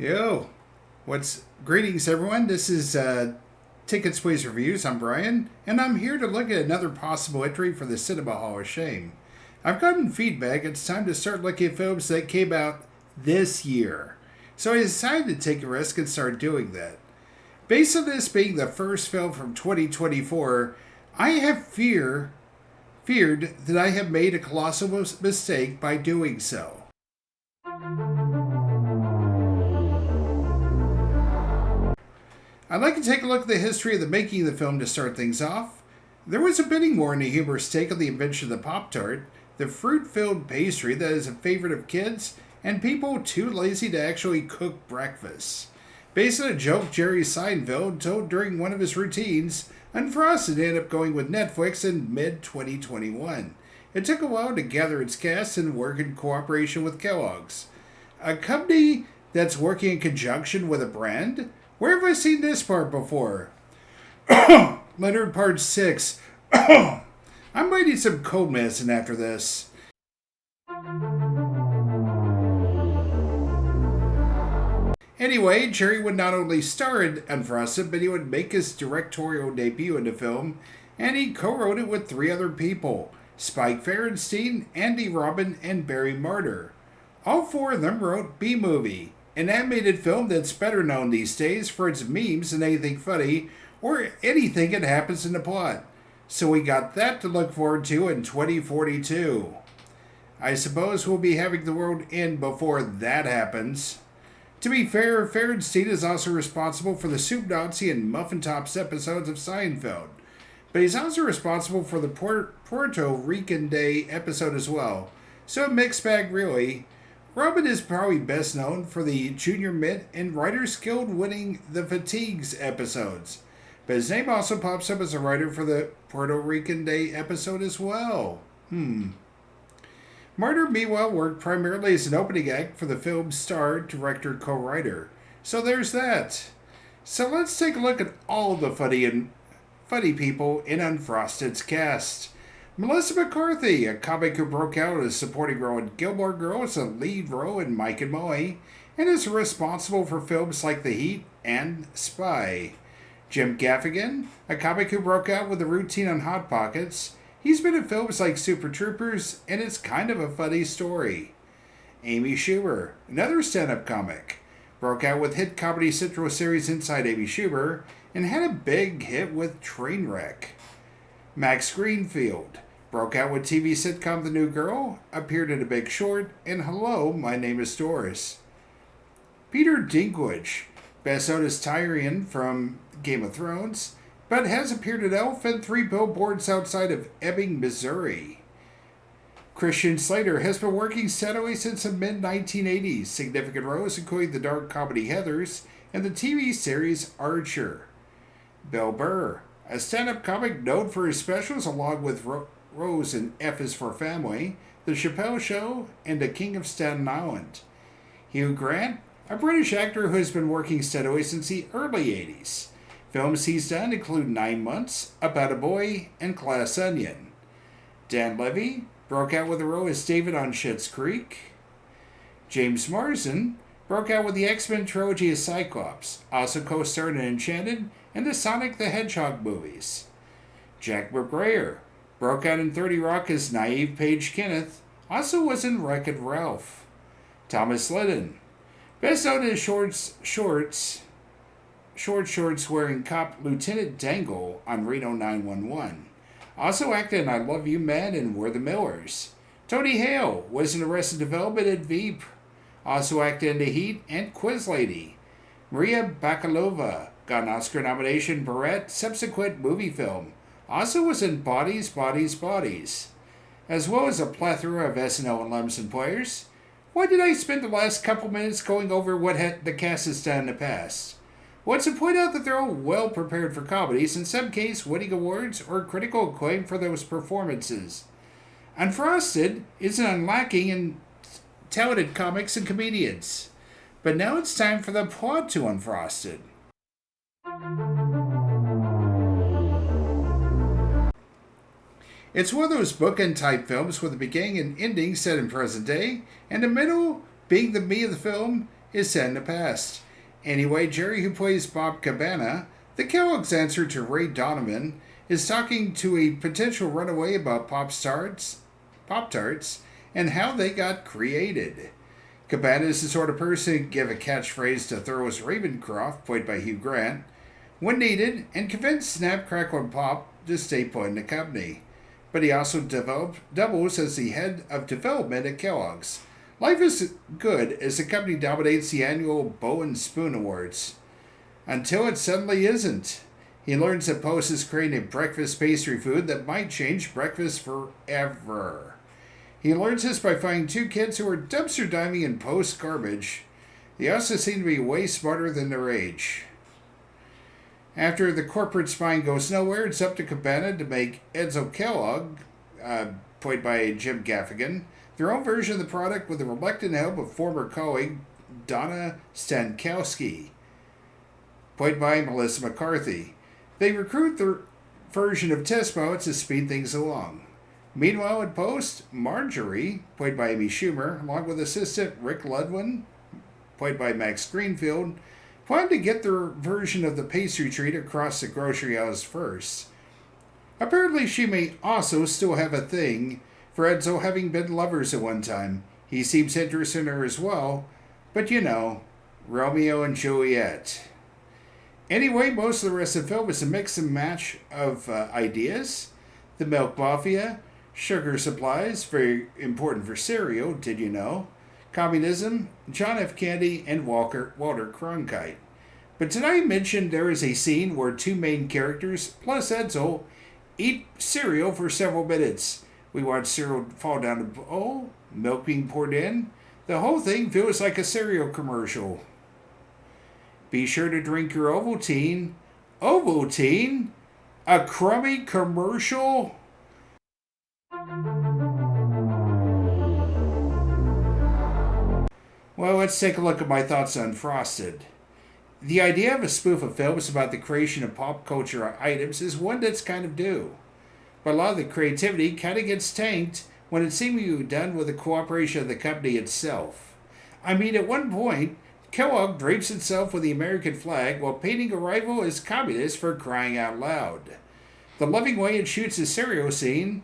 Yo, what's greetings everyone? This is Tickets Please Reviews. I'm Brian, and I'm here to look at another possible entry for the Cinema Hall of Shame. I've gotten feedback. It's time to start looking at films that came out this year, so I decided to take a risk and start doing that. Based on this being the first film from 2024, I have feared that I have made a colossal mistake by doing so. I'd like to take a look at the history of the making of the film to start things off. There was a bidding war and a humorous take on the invention of the Pop Tart, the fruit-filled pastry that is a favorite of kids and people too lazy to actually cook breakfast. Based on a joke Jerry Seinfeld told during one of his routines, Unfrosted ended up going with Netflix in mid-2021. It took a while to gather its cast and work in cooperation with Kellogg's, a company that's working in conjunction with a brand. Where have I seen this part before? Leonard Part 6. I might need some cold medicine after this. Anyway, Jerry would not only star in Unfrosted, but he would make his directorial debut in the film, and he co-wrote it with three other people: Spike Ferenstein, Andy Robin, and Barry Marder. All four of them wrote B-Movie, an animated film that's better known these days for its memes than anything funny or anything that happens in the plot. So we got that to look forward to in 2042. I suppose we'll be having the world end before that happens. To be fair, Ferenstein is also responsible for the Soup Nazi and Muffin Tops episodes of Seinfeld, but he's also responsible for the Puerto Rican Day episode as well, so a mixed bag really. Robin is probably best known for the Junior Mint and Writers Guild winning the Fatigues episodes, but his name also pops up as a writer for the Puerto Rican Day episode as well. Martyr, meanwhile, worked primarily as an opening act for the film's star, director, co-writer. So there's that. So let's take a look at all the funny people in Unfrosted's cast. Melissa McCarthy, a comic who broke out as a supporting role in Gilmore Girls, a lead role in Mike and Molly, and is responsible for films like The Heat and Spy. Jim Gaffigan, a comic who broke out with a routine on Hot Pockets. He's been in films like Super Troopers, and it's kind of a funny story. Amy Schumer, another stand-up comic, broke out with hit Comedy Central series Inside Amy Schumer, and had a big hit with Trainwreck. Max Greenfield broke out with TV sitcom The New Girl, appeared in A Big Short, and Hello, My Name is Doris. Peter Dinklage, best known as Tyrion from Game of Thrones, but has appeared in Elf and 3 Billboards Outside of Ebbing, Missouri. Christian Slater has been working steadily since the mid-1980s, significant roles including the dark comedy Heathers and the TV series Archer. Bill Burr, a stand-up comic known for his specials along with Rose in F is for Family, The Chappelle Show, and The King of Staten Island. Hugh Grant, a British actor who has been working steadily since the early 80s. Films he's done include 9 Months, About a Boy, and Glass Onion. Dan Levy broke out with a role as David on Schitt's Creek. James Marsden broke out with the X-Men trilogy as Cyclops, also co-starred in Enchanted and the Sonic the Hedgehog movies. Jack McBrayer broke out in 30 Rock as naive Paige Kenneth, also was in Wreck-It Ralph. Thomas Lennon, best known as short shorts wearing cop Lieutenant Dangle on Reno 911. Also acted in I Love You Man and We're the Millers. Tony Hale was in Arrested Development and Veep. Also acted in The Heat and Quiz Lady. Maria Bakalova got an Oscar nomination for Barrett subsequent movie film. Also was in Bodies, Bodies, Bodies. As well as a plethora of SNL alums and players. Why did I spend the last couple minutes going over what the cast has done in the past? Well, to point out that they're all well prepared for comedies, in some cases winning awards or critical acclaim for those performances. Unfrosted isn't unlacking in talented comics and comedians. But now it's time for the plot to Unfrosted. It's one of those bookend type films with a beginning and ending set in present day, and the middle being the meat of the film is set in the past. Anyway, Jerry, who plays Bob Cabana, the Kellogg's answer to Ray Donovan, is talking to a potential runaway about Pop Tarts, and how they got created. Cabana is the sort of person who give a catchphrase to Thoreau's Ravencroft, played by Hugh Grant, when needed, and convince Snap, Crackle, and Pop to stay put in the company. But he also doubles as the head of development at Kellogg's. Life is good as the company dominates the annual Bow and Spoon Awards. Until it suddenly isn't. He learns that Post is creating a breakfast pastry food that might change breakfast forever. He learns this by finding two kids who are dumpster diving in Post garbage. They also seem to be way smarter than their age. After the corporate spying goes nowhere, it's up to Cabana to make Edsel Kellogg, played by Jim Gaffigan, their own version of the product with the reluctant help of former colleague Donna Stankowski, played by Melissa McCarthy. They recruit their version of test pilots to speed things along. Meanwhile, at Post, Marjorie, played by Amy Schumer, along with assistant Rick Ludwin, played by Max Greenfield, plan to get their version of the pastry treat across the grocery aisles first. Apparently, she may also still have a thing for Edsel, having been lovers at one time. He seems interested in her as well, but Romeo and Juliet. Anyway, most of the rest of the film is a mix and match of ideas. The milk mafia, sugar supplies, very important for cereal, did you know? Communism, John F. Kennedy, and Walter Cronkite. But did I mention there is a scene where two main characters, plus Edsel, eat cereal for several minutes? We watch cereal fall down the bowl, milk being poured in. The whole thing feels like a cereal commercial. Be sure to drink your Ovaltine. Ovaltine? A crummy commercial? Well, let's take a look at my thoughts on Unfrosted. The idea of a spoof of films about the creation of pop culture items is one that's kind of due. But a lot of the creativity kind of gets tanked when it's seemingly done with the cooperation of the company itself. I mean, at one point, Kellogg drapes itself with the American flag while painting a rival as communist, for crying out loud. The loving way it shoots the cereal scene.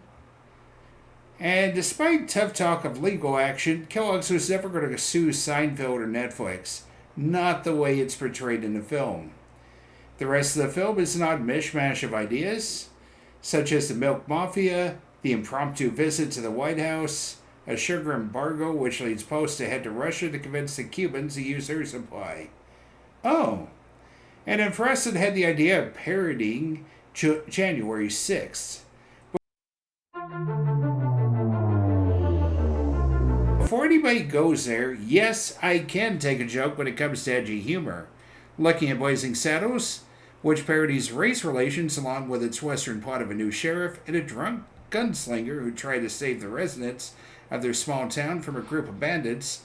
And despite tough talk of legal action, Kellogg's was never going to sue Seinfeld or Netflix. Not the way it's portrayed in the film. The rest of the film is an odd mishmash of ideas, such as the milk mafia, the impromptu visit to the White House, a sugar embargo which leads Post to head to Russia to convince the Cubans to use their supply. Oh, and Unfrosted had the idea of parodying January 6th. Before anybody goes there, yes, I can take a joke when it comes to edgy humor. Looking at Blazing Saddles, which parodies race relations along with its western plot of a new sheriff and a drunk gunslinger who try to save the residents of their small town from a group of bandits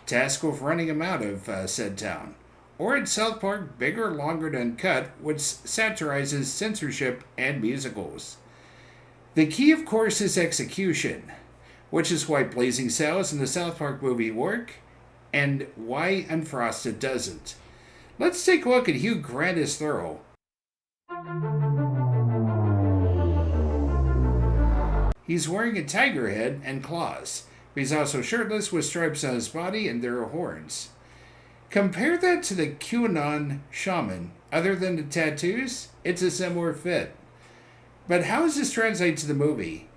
tasked with running them out of said town. Or in South Park, Bigger, Longer, and Uncut, which satirizes censorship and musicals. The key, of course, is execution, which is why Blazing Saddles and the South Park movie work, and why Unfrosted doesn't. Let's take a look at Hugh Grant as Thoreau. He's wearing a tiger head and claws, but he's also shirtless with stripes on his body and there are horns. Compare that to the QAnon shaman. Other than the tattoos, it's a similar fit. But how does this translate to the movie?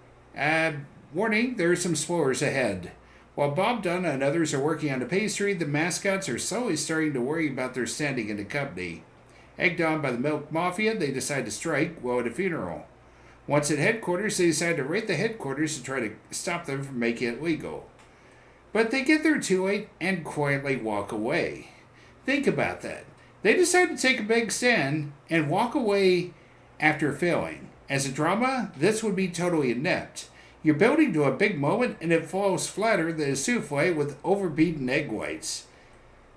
Warning, there are some spoilers ahead. While Bob Dunn and others are working on the pastry, the mascots are slowly starting to worry about their standing in the company. Egged on by the milk mafia, they decide to strike while at a funeral. Once at headquarters, they decide to raid the headquarters to try to stop them from making it legal. But they get there too late and quietly walk away. Think about that. They decide to take a big stand and walk away after failing. As a drama, this would be totally inept. You're building to a big moment and it falls flatter than a souffle with overbeaten egg whites.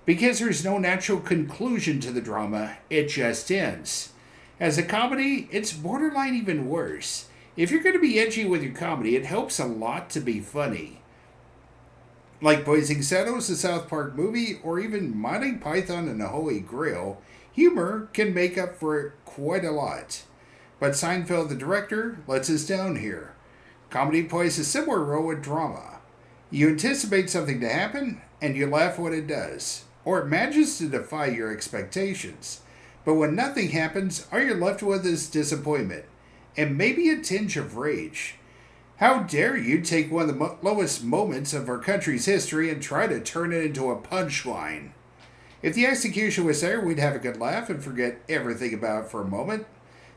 Because there's no natural conclusion to the drama, it just ends. As a comedy, it's borderline even worse. If you're going to be edgy with your comedy, it helps a lot to be funny. Like Blazing Saddles, the South Park movie, or even Monty Python and the Holy Grail, humor can make up for it quite a lot. But Seinfeld, the director, lets us down here. Comedy plays a similar role with drama. You anticipate something to happen, and you laugh when it does, or it manages to defy your expectations. But when nothing happens, all you're left with is disappointment, and maybe a tinge of rage. How dare you take one of the lowest moments of our country's history and try to turn it into a punchline? If the execution was there, we'd have a good laugh and forget everything about it for a moment.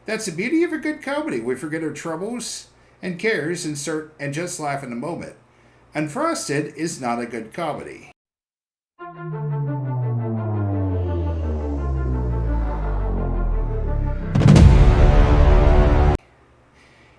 That's the beauty of a good comedy. We forget our troubles and cares and just laugh in a moment. Unfrosted is not a good comedy.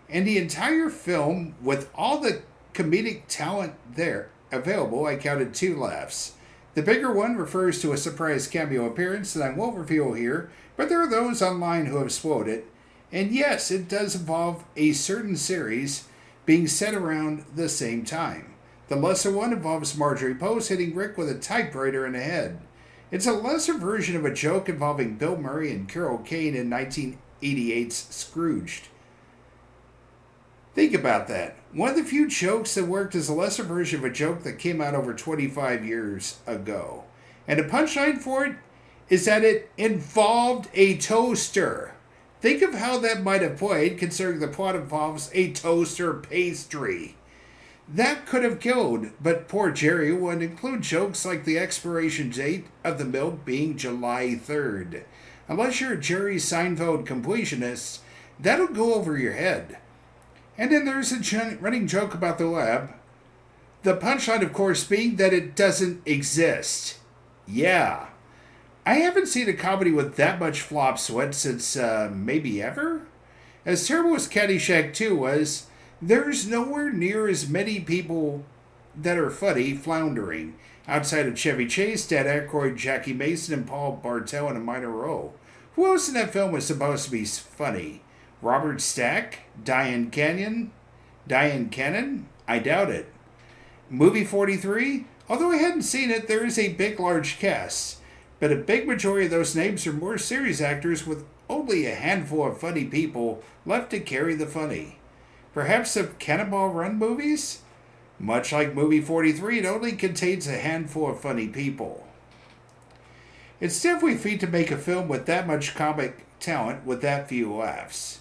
And the entire film, with all the comedic talent there available, I counted 2 laughs. The bigger one refers to a surprise cameo appearance that I won't reveal here, but there are those online who have spoiled it. And yes, it does involve a certain series being set around the same time. The lesser one involves Marjorie Post hitting Rick with a typewriter in the head. It's a lesser version of a joke involving Bill Murray and Carol Kane in 1988's Scrooged. Think about that. One of the few jokes that worked is a lesser version of a joke that came out over 25 years ago. And the punchline for it is that it involved a toaster. Think of how that might have played, considering the plot involves a toaster pastry. That could have killed, but poor Jerry would include jokes like the expiration date of the milk being July 3rd. Unless you're a Jerry Seinfeld completionist, that'll go over your head. And then there's a running joke about the lab. The punchline, of course, being that it doesn't exist. Yeah. I haven't seen a comedy with that much flop sweat since maybe ever. As terrible as Caddyshack 2 was, there's nowhere near as many people that are funny floundering, outside of Chevy Chase, Dan Aykroyd, Jackie Mason, and Paul Bartel in a minor role. Who else in that film was supposed to be funny? Robert Stack? Diane Cannon? I doubt it. Movie 43? Although I hadn't seen it, there is a big, large cast. But a big majority of those names are more serious actors with only a handful of funny people left to carry the funny. Perhaps the Cannonball Run movies? Much like movie 43, it only contains a handful of funny people. It's definitely a feat to make a film with that much comic talent with that few laughs.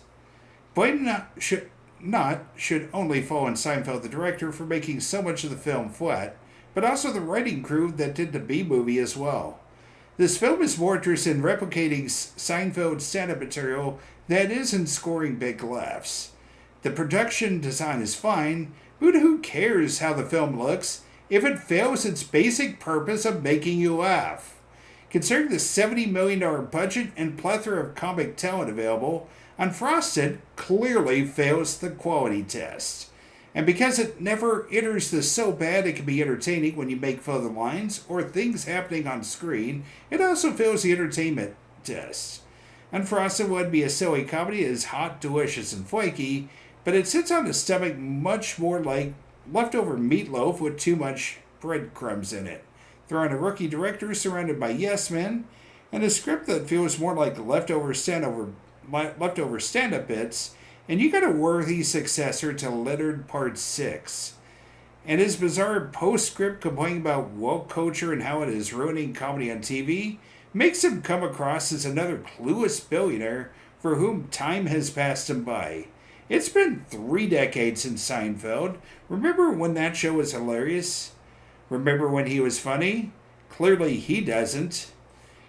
Blame should only fall on Seinfeld, the director, for making so much of the film flat, but also the writing crew that did the B-movie as well. This film is more interested in replicating Seinfeld's stand-up material than it is in scoring big laughs. The production design is fine, but who cares how the film looks if it fails its basic purpose of making you laugh? Considering the $70 million budget and plethora of comic talent available, Unfrosted clearly fails the quality test. And because it never enters the so bad it can be entertaining when you make fun of the lines or things happening on screen, it also fails the entertainment test. Unfrosted would be a silly comedy that is hot, delicious, and flaky, but it sits on the stomach much more like leftover meatloaf with too much breadcrumbs in it. Throw on a rookie director surrounded by yes men, and a script that feels more like leftover stand-up bits, and you got a worthy successor to Leonard Part 6. And his bizarre postscript complaining about woke culture and how it is ruining comedy on TV makes him come across as another clueless billionaire for whom time has passed him by. It's been 3 decades since Seinfeld. Remember when that show was hilarious? Remember when he was funny? Clearly he doesn't.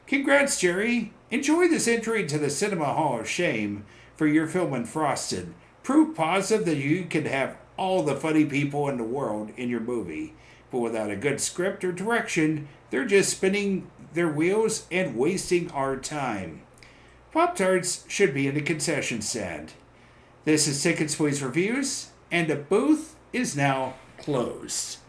Congrats, Jerry. Enjoy this entry to the Cinema Hall of Shame for your film Unfrosted. Proof positive that you can have all the funny people in the world in your movie. But without a good script or direction, they're just spinning their wheels and wasting our time. Pop Tarts should be in the concession stand. This is Tickets Please Reviews, and the booth is now closed.